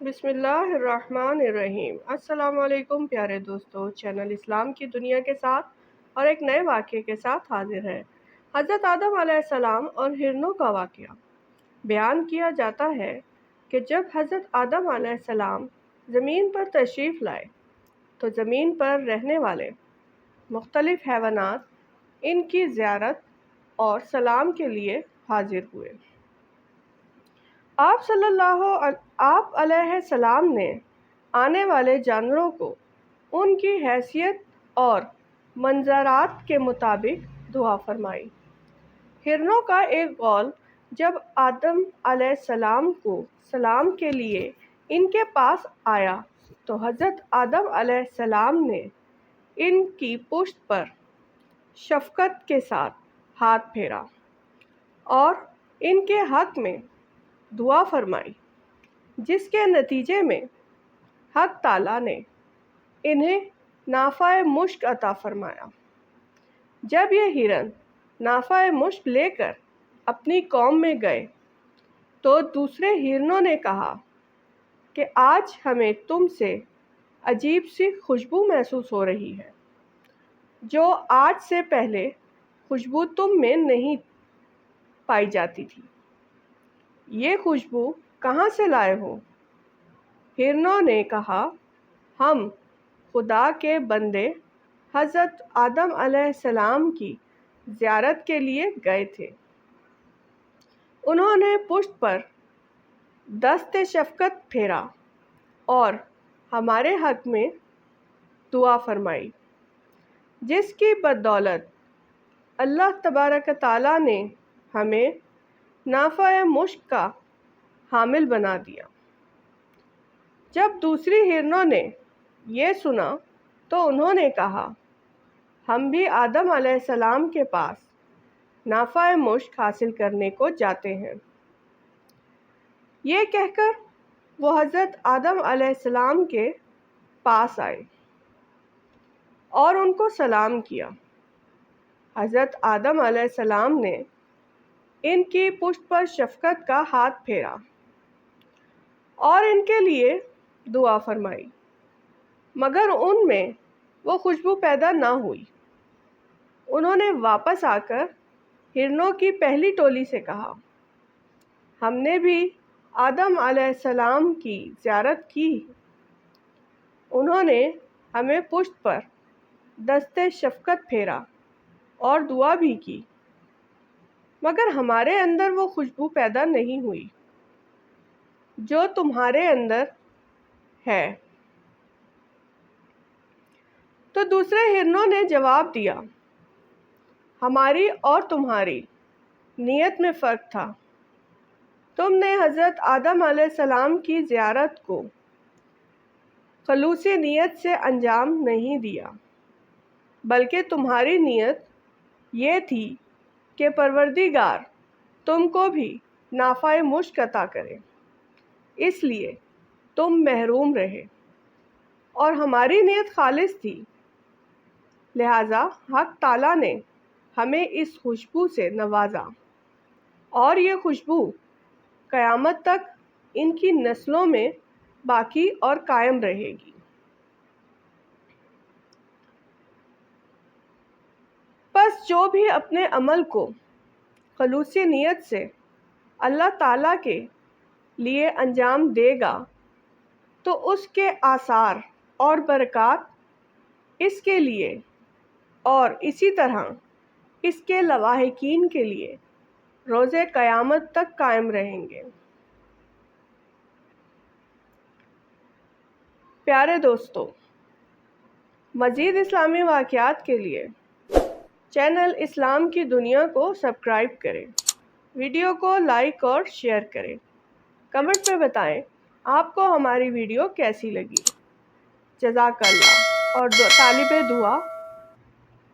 بسم اللہ الرحمن الرحیم۔ السلام علیکم پیارے دوستو، چینل اسلام کی دنیا کے ساتھ اور ایک نئے واقعے کے ساتھ حاضر ہے۔ حضرت آدم علیہ السلام اور ہرنوں کا واقعہ بیان کیا جاتا ہے کہ جب حضرت آدم علیہ السلام زمین پر تشریف لائے تو زمین پر رہنے والے مختلف حیوانات ان کی زیارت اور سلام کے لیے حاضر ہوئے۔ آپ علیہ السلام نے آنے والے جانوروں کو ان کی حیثیت اور منظرات کے مطابق دعا فرمائی۔ ہرنوں کا ایک قول جب آدم علیہ السلام کو سلام کے لیے ان کے پاس آیا تو حضرت آدم علیہ السلام نے ان کی پشت پر شفقت کے ساتھ ہاتھ پھیرا اور ان کے حق میں دعا فرمائی، جس کے نتیجے میں حق تعالیٰ نے انہیں نافع مشک عطا فرمایا۔ جب یہ ہرن نافع مشک لے کر اپنی قوم میں گئے تو دوسرے ہرنوں نے کہا کہ آج ہمیں تم سے عجیب سی خوشبو محسوس ہو رہی ہے، جو آج سے پہلے خوشبو تم میں نہیں پائی جاتی تھی۔ یہ خوشبو کہاں سے لائے ہو؟ ہرنوں نے کہا، ہم خدا کے بندے حضرت آدم علیہ السلام کی زیارت کے لیے گئے تھے۔ انہوں نے پشت پر دست شفقت پھیرا اور ہمارے حق میں دعا فرمائی، جس کی بدولت اللہ تبارک تعالیٰ نے ہمیں نافع مشک کا حامل بنا دیا۔ جب دوسری ہرنوں نے یہ سنا تو انہوں نے کہا، ہم بھی آدم علیہ السلام کے پاس نافع مشک حاصل کرنے کو جاتے ہیں۔ یہ کہہ کر وہ حضرت آدم علیہ السلام کے پاس آئے اور ان کو سلام کیا۔ حضرت آدم علیہ السلام نے ان کی پشت پر شفقت کا ہاتھ پھیرا اور ان کے لیے دعا فرمائی، مگر ان میں وہ خوشبو پیدا نہ ہوئی۔ انہوں نے واپس آ کر ہرنوں کی پہلی ٹولی سے کہا، ہم نے بھی آدم علیہ السلام کی زیارت کی۔ انہوں نے ہمیں پشت پر دست شفقت پھیرا اور دعا بھی کی، مگر ہمارے اندر وہ خوشبو پیدا نہیں ہوئی جو تمہارے اندر ہے۔ تو دوسرے ہرنوں نے جواب دیا، ہماری اور تمہاری نیت میں فرق تھا۔ تم نے حضرت آدم علیہ السلام کی زیارت کو خلوص نیت سے انجام نہیں دیا، بلکہ تمہاری نیت یہ تھی کہ پروردگار تم کو بھی نافع مشک عطا کرے، اس لیے تم محروم رہے، اور ہماری نیت خالص تھی، لہٰذا حق تعالیٰ نے ہمیں اس خوشبو سے نوازا، اور یہ خوشبو قیامت تک ان کی نسلوں میں باقی اور قائم رہے گی۔ پس جو بھی اپنے عمل کو خلوص نیت سے اللہ تعالیٰ کے لیے انجام دے گا تو اس کے آثار اور برکات اس کے لیے اور اسی طرح اس کے لواحقین کے لیے روز قیامت تک قائم رہیں گے۔ پیارے دوستو، مزید اسلامی واقعات کے لیے چینل اسلام کی دنیا کو سبسکرائب کریں، ویڈیو کو لائک اور شیئر کریں، کمنٹ میں بتائیں آپ کو ہماری ویڈیو کیسی لگی۔ جزاک اللہ اور طالب دعا